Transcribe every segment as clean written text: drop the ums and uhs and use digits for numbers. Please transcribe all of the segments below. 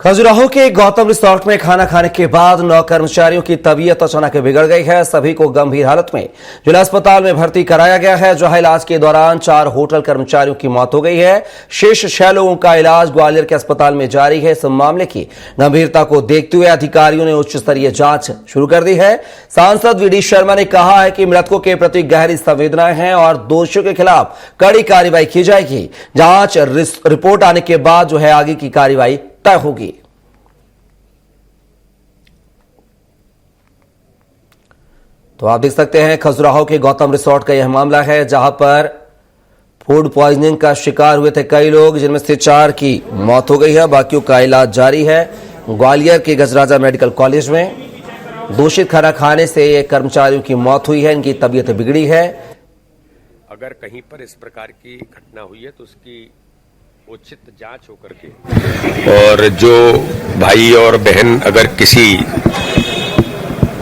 खजुराहो के गौतम रिसोर्ट में खाना खाने के बाद 9 कर्मचारियों की तबीयत अचानक बिगड़ गई है। सभी को गंभीर हालत में जिला अस्पताल में भर्ती कराया गया है, जहां इलाज के दौरान 4 होटल कर्मचारियों की मौत हो गई है। शेष 6 लोगों का इलाज ग्वालियर के अस्पताल में जारी है। इस मामले की गंभीरता को देखते हुए अधिकारियों ने उच्च स्तरीय जांच शुरू कर दी है। सांसद वीडी शर्मा ने कहा है कि मृतकों के प्रति गहरी संवेदनाएं हैं और दोषियों के खिलाफ कड़ी कार्रवाई की जाएगी। जांच रिपोर्ट आने के बाद जो है आगे की कार्रवाई तय होगी। तो आप देख सकते हैं खजुराहो के गौतम रिसोर्ट का यह मामला है, जहां पर फूड पॉइजनिंग का शिकार हुए थे कई लोग, जिनमें से 4 की मौत हो गई है। बाकियों का इलाज जारी है। ग्वालियर के गजराजा मेडिकल कॉलेज में दूषित खाना खाने से कर्मचारियों की मौत हुई है, इनकी तबीयत बिगड़ी है। अगर कहीं पर इस प्रकार की घटना हुई है तो उसकी उचित जांच होकर के, और जो भाई और बहन अगर किसी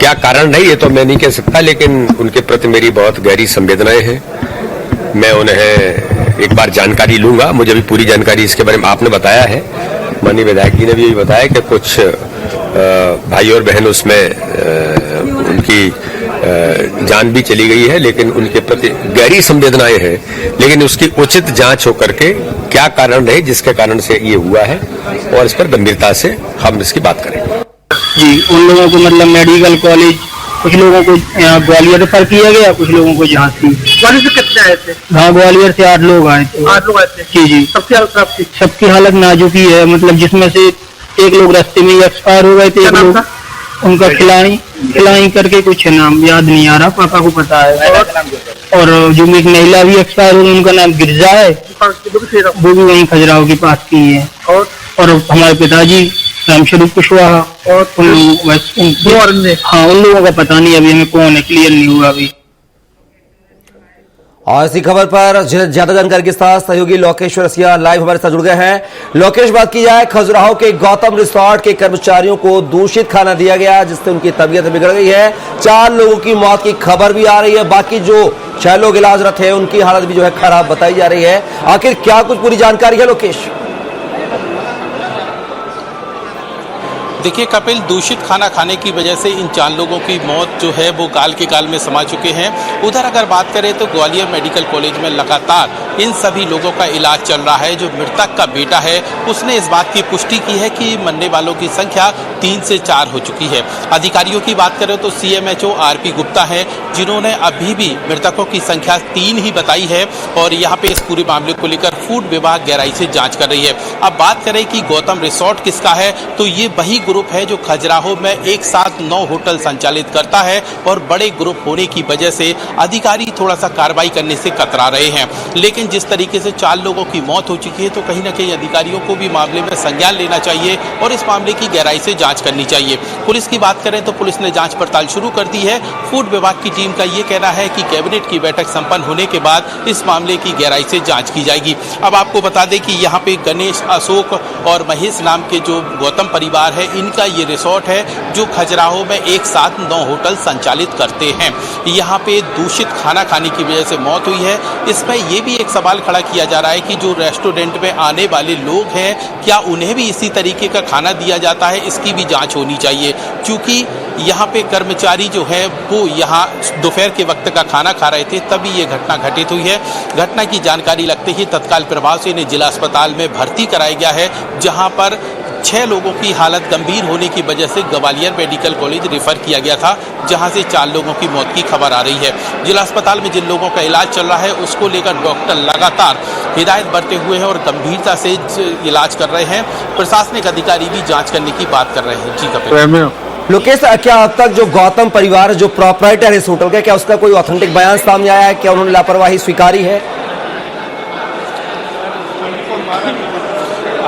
क्या कारण है ये तो मैं नहीं कह सकता, लेकिन उनके प्रति मेरी बहुत गहरी संवेदनाएं हैं। मैं उन्हें एक बार जानकारी लूंगा। मुझे अभी पूरी जानकारी इसके बारे में आपने बताया है, माननीय विधायक जी ने भी यही बताया कि कुछ भाई और बहन उसमें उनकी जान भी चली गई है, लेकिन उनके प्रति गहरी संवेदनाएं हैं। लेकिन उसकी उचित जांच होकर के क्या कारण रहे जिसके कारण से ये हुआ है, और इस पर गंभीरता से हम इसकी बात करेंगे। जी, उन लोगों को मतलब मेडिकल कॉलेज, कुछ लोगों को यहाँ ग्वालियर रेफर किया गया, कुछ लोगों को झांसी। ग्वालियर से कितने आए थे? हाँ, ग्वालियर से 8 लोग आए थे। 8 लोग आए थे? जी जी। सबकी हालत खराब थी? सबकी हालत नाजुक ही है, मतलब जिसमें से एक लोग रास्ते में ही एक्सपायर हो गए थे। एक लोग उनका खिलाई करके कुछ नाम याद नहीं आ रहा, पापा को पता है। और जो एक महिला भी एक्सपायर हो गई, उनका नाम गिरजा है, वो भी वहीं खजुराहो के पास की है। और हमारे पिताजी रामस्वरूप कुशवाहा, और उन लोगों का पता नहीं अभी हमें कौन है, क्लियर नहीं हुआ अभी। और इसी खबर पर ज्यादा जानकारी के साथ सहयोगी लोकेश रसिया लाइव हमारे साथ जुड़ गए हैं। लोकेश, बात की जाए खजुराहो के गौतम रिसोर्ट के कर्मचारियों को दूषित खाना दिया गया, जिससे उनकी तबीयत बिगड़ गई है। 4 लोगों की मौत की खबर भी आ रही है। बाकी जो 6 लोग इलाजरत है, उनकी हालत भी जो है खराब बताई जा रही है। आखिर क्या कुछ पूरी जानकारी है लोकेश? देखिए कपिल, दूषित खाना खाने की वजह से इन 4 लोगों की मौत जो है वो गाल के गाल में समा चुके हैं। उधर अगर बात करें तो ग्वालियर मेडिकल कॉलेज में लगातार इन सभी लोगों का इलाज चल रहा है। जो मृतक का बेटा है उसने इस बात की पुष्टि की है कि मरने वालों की संख्या 3 से 4 हो चुकी है। अधिकारियों की बात करें तो CMHO RP गुप्ता है, जिन्होंने अभी भी मृतकों की संख्या 3 ही बताई है, और यहाँ पे इस पूरे मामले को लेकर फूड विभाग गहराई से जाँच कर रही है। अब बात करें कि गौतम रिसोर्ट किसका है, तो ये वही ग्रुप है जो खजुराहो में एक साथ 9 होटल संचालित करता है, और बड़े ग्रुप होने की वजह से अधिकारी थोड़ा सा कार्रवाई करने से कतरा रहे हैं। लेकिन जिस तरीके से 4 लोगों की मौत हो चुकी है, तो कहीं ना कहीं अधिकारियों को भी मामले में संज्ञान लेना चाहिए और इस मामले की गहराई से जांच करनी चाहिए। पुलिस की बात करें तो पुलिस ने जांच पड़ताल शुरू कर दी है। फूड विभाग की टीम का ये कहना है कि कैबिनेट की बैठक संपन्न होने के बाद इस मामले की गहराई से जाँच की जाएगी। अब आपको बता दें कि यहाँ पे गणेश, अशोक और महेश नाम के जो गौतम परिवार है, इनका ये रिसोर्ट है जो खजुराहो में एक साथ 9 होटल संचालित करते हैं। यहाँ पे दूषित खाना खाने की वजह से मौत हुई है। इसमें ये भी एक सवाल खड़ा किया जा रहा है कि जो रेस्टोरेंट में आने वाले लोग हैं, क्या उन्हें भी इसी तरीके का खाना दिया जाता है? इसकी भी जांच होनी चाहिए, क्योंकि यहाँ पे कर्मचारी जो है वो यहाँ दोपहर के वक्त का खाना खा रहे थे, तभी ये घटना घटित हुई है। घटना की जानकारी लगते ही तत्काल प्रभाव से इन्हें जिला अस्पताल में भर्ती कराया गया है, जहाँ पर 6 लोगों की हालत गंभीर होने की वजह से ग्वालियर मेडिकल कॉलेज रेफर किया गया था, जहां से 4 लोगों की मौत की खबर आ रही है। जिला अस्पताल में जिन लोगों का इलाज चल रहा है, उसको लेकर डॉक्टर लगातार हिदायत बरते हुए हैं और गंभीरता से इलाज कर रहे हैं। प्रशासनिक अधिकारी भी जांच करने की बात कर रहे हैं। जी कपिल। लोकेश, क्या अब तक जो गौतम परिवार जो प्रोप्राइटर इस होटल का, क्या उसका कोई ऑथेंटिक बयान सामने आया है? क्या उन्होंने लापरवाही स्वीकारी है?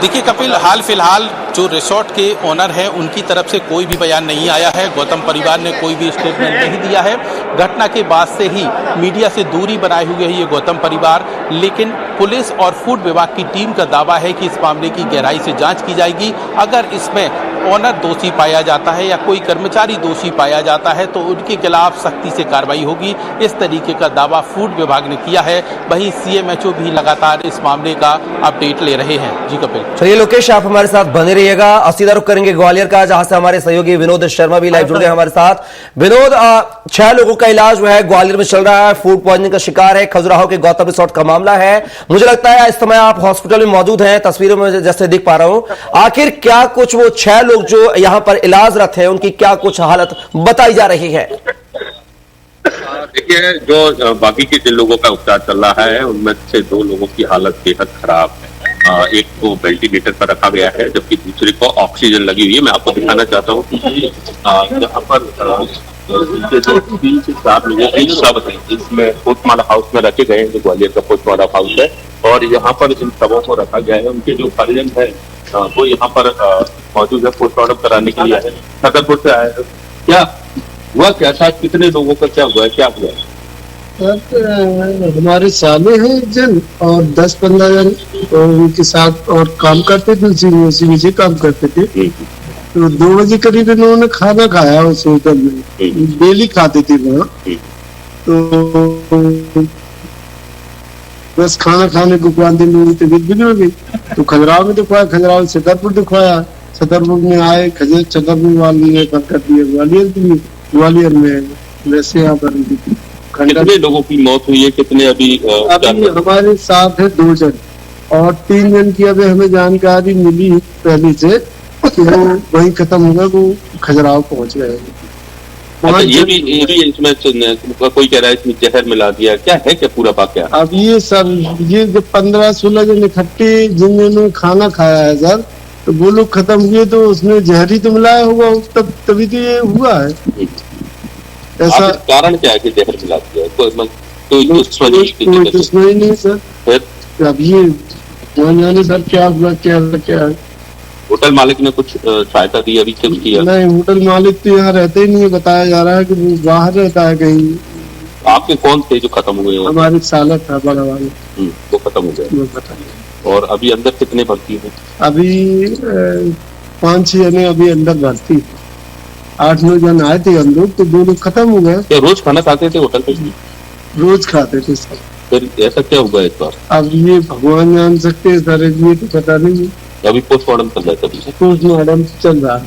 देखिए कपिल, हाल फिलहाल जो रिसोर्ट के ओनर हैं उनकी तरफ से कोई भी बयान नहीं आया है। गौतम परिवार ने कोई भी स्टेटमेंट नहीं दिया है। घटना के बाद से ही मीडिया से दूरी बनाए हुए है ये गौतम परिवार, लेकिन पुलिस और फूड विभाग की टीम का दावा है कि इस मामले की गहराई से जांच की जाएगी। अगर इसमें ऑनर दोषी पाया जाता है या कोई कर्मचारी दोषी पाया जाता है तो उनके खिलाफ सख्ती से कार्रवाई होगी, इस तरीके का दावा फूड विभाग ने किया है। वहीं सीएमएचओ भी लगातार इस मामले का अपडेट ले रहे हैं। जी कपिल। चलिए लोकेश, आप हमारे साथ बने रहिएगा। सीधा रुख करेंगे ग्वालियर का, जहां से हमारे सहयोगी विनोद शर्मा भी लाइव जुड़ गए हमारे साथ। विनोद, 6 लोगों का इलाज जो है ग्वालियर में चल रहा है, फूड पॉइजनिंग का शिकार है। खजुराहो के गौतम रिसोर्ट का मामला है। मुझे लगता है इस समय आप हॉस्पिटल में मौजूद हैं, तस्वीरों में जैसे दिख पा रहा हूं। आखिर क्या कुछ वो 6 लोग जो यहां पर इलाजरत है, उनकी क्या कुछ हालत बताई जा रही है? देखिए, जो बाकी के जिन लोगों का उपचार चल रहा है उनमें से 2 लोगों की हालत बेहद खराब है। एक को वेंटिलेटर पर रखा गया है, जबकि दूसरे को ऑक्सीजन लगी हुई है। मैं आपको दिखाना चाहता हूँ कि यहाँ पर 3 से 4 लोगों की शव है, इसमें पोस्टमार्टम हाउस में रखे गए हैं, जो ग्वालियर का पोस्टमार्टम हाउस है। और यहाँ पर इन शवों को रखा गया है। उनके जो परिजन है वो यहाँ पर मौजूद है, पोस्टमार्टम कराने के लिए है। छतरपुर से आए हैं। क्या हुआ, क्या था, कितने लोगों का क्या हुआ है, क्या हुआ है? हमारे साले हैं जन और 10-15 जन और उनके साथ और काम करते थे, उसी में काम करते थे। तो 2 बजे करीब इन्होंने खाना खाया उस होटल में, डेली खाते थे वहाँ। तो बस खाना खाने को 5 दिन लोगों की तबीयत बिगड़ गई। तो खजुराहो में दिखवाया, खजुराहो से छतरपुर दिखवाया, छतरपुर में आए, छतरपुर वाले ने कर दिया ग्वालियर के लिए, ग्वालियर में वैसे यहाँ पर कितने लोगों की मौत हुई है, कितने अभी हमारे साथ है 2 जन और 3 जन की अभी हमें जानकारी मिली पहले से, तो वो वही खत्म हो गया, वो खजुराहो पहुंच गए। अच्छा, ये भी इसमें कोई कह रहा है इसमें जहर मिला दिया, क्या है, क्या पूरा वाकया? अब ये सब ये जो 15-16 जन इकट्ठे जिन्होंने खाना खाया है सर, तो वो लोग खत्म हुए, तो उसमें जहर ही तो मिलाया होगा, तभी तो ये हुआ है। ऐसा कारण क्या है कि जहर मिला दिया? कोई दुश्मनी नहीं सर। अब ये जाने सर क्या हुआ, क्या है। होटल मालिक ने कुछ सहायता दी अभी तक किया? नहीं, होटल मालिक तो यहाँ रहते ही नहीं है, बताया जा रहा है कि वो बाहर रहता है कहीं। आपके कौन थे जो खत्म हुए? हमारे साला था बड़ा वाला, वो खत्म हो गया। और अभी अंदर कितने भर्ती हैं? अभी 5-6 जने अभी अंदर भर्ती, 8-9 जन आए थे हम लोग, तो 2 लोग खत्म हो गए। क्या रोज खाना खाते थे होटल पे? रोज खाते थे सर। फिर ऐसा क्या हुआ इस बार? अब ये भगवान जान सकते हैं सर, ये तो पता नहीं। अभी पोस्टमार्टम चल रहा है, पोस्टमार्टम चल रहा है।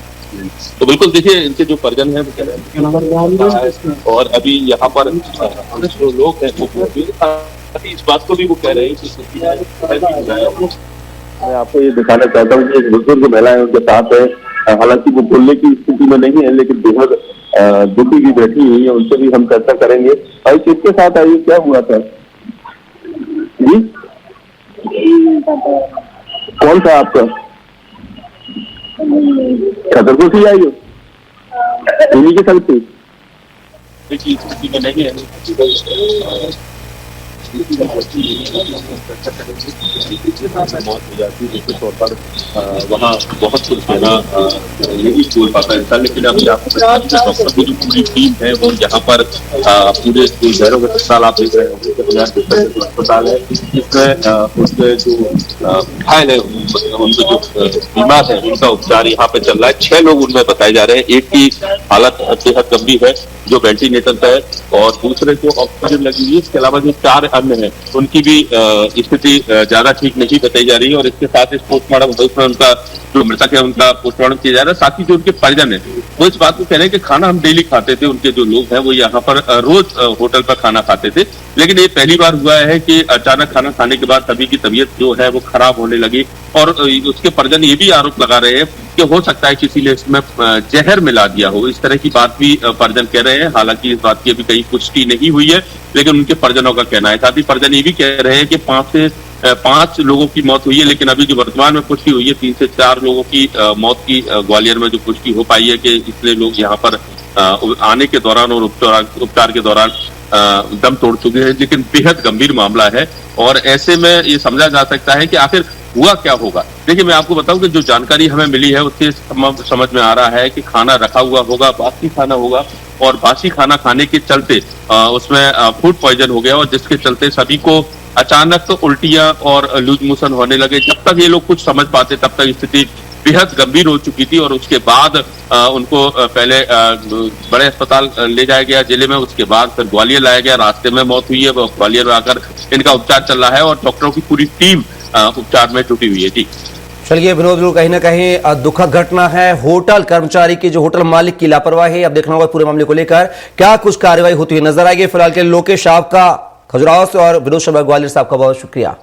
तो बिल्कुल देखिए, इनके जो परिजन है वो कह रहे हैं, और अभी यहाँ पर जो लोग हैं वो इस बात को भी वो कह रहे हैं कि मैं आपको ये दिखाना चाहता हूँ कि एक बुजुर्ग महिला है उनके साथ है। हालांकि वो बोलने की स्थिति में नहीं है, लेकिन बेहद दुखी भी बैठी हुई है, उनसे भी हम चर्चा करेंगे। और किसके साथ आई, क्या हुआ था जी? कौन था आपका? छतरपुर से आई हो? इन्हीं के साथ थी? देखिए, स्थिति में नहीं है, मौत हो जाती है तौर पर वहाँ बहुत कुछ है ना, नहीं बोल पाता इंसान। लेकिन अभी आपको जो पूरी टीम है वो यहाँ पर पूरे शहरों के अस्पताल आप देख रहे होंगे, अस्पताल है, इसमें उसके जो घायल है, उनके जो बीमार है, उनका उपचार यहाँ पे चल रहा है। 6 लोग उनमें बताए जा रहे हैं। एक की हालत बेहद गंभीर है, जो वेंटिलेटर पर है, और दूसरे को ऑक्सीजन लगी हुई है। इसके अलावा जो 4 अन्य हैं उनकी भी स्थिति ज्यादा ठीक नहीं बताई जा रही है। और इसके साथ इस पोस्टमार्टम हाउस में उनका जो मृतक है उनका पोस्टमार्टम किया जा रहा है। साथ ही जो उनके परिजन है वो इस बात को कह रहे हैं कि खाना हम डेली खाते थे, उनके जो लोग हैं वो यहाँ पर रोज होटल पर खाना खाते थे, लेकिन ये पहली बार हुआ है कि अचानक खाना खाने के बाद सभी की तबीयत जो है वो खराब होने लगी। और उसके परिजन ये भी आरोप लगा रहे हैं कि हो सकता है किसी ने इसमें जहर मिला दिया हो, इस तरह की बात भी परिजन कह रहे हैं। हालांकि इस बात की अभी कहीं पुष्टि नहीं हुई है, लेकिन उनके परिजनों का कहना है। साथ ही परिजन ये भी कह रहे हैं कि 5 लोगों की मौत हुई है, लेकिन अभी जो वर्तमान में पुष्टि हुई है 3 से 4 लोगों की मौत की ग्वालियर में जो पुष्टि हो पाई है कि इतने लोग यहाँ पर आने के दौरान और उपचार के दौरान दम तोड़ चुके हैं। लेकिन बेहद गंभीर मामला है और ऐसे में ये समझा जा सकता है कि आखिर हुआ क्या होगा। देखिए, मैं आपको बताऊं कि जो जानकारी हमें मिली है उससे समझ में आ रहा है कि खाना रखा हुआ होगा, बासी खाना होगा, और बासी खाना खाने के चलते उसमें फूड पॉइजन हो गया, और जिसके चलते सभी को अचानक तो उल्टियां और लूज मोशन होने लगे। जब तक ये लोग कुछ समझ पाते तब तक स्थिति बेहद गंभीर हो चुकी थी और उसके बाद उनको पहले बड़े अस्पताल ले जाया गया जिले में, उसके बाद फिर ग्वालियर लाया गया। रास्ते में मौत हुई है, वो ग्वालियर में आकर इनका उपचार चल रहा है और डॉक्टरों की पूरी टीम उपचार में जुटी हुई है। जी चलिए विनोद, कहीं ना कहीं दुखद घटना है। होटल कर्मचारी की, जो होटल मालिक की लापरवाही, अब देखना होगा पूरे मामले को लेकर क्या कुछ कार्रवाई होती हुई नजर आएगी। फिलहाल के लोकेश साहब का खजुराहो से और विनोद शर्मा ग्वालियर साहब का बहुत शुक्रिया।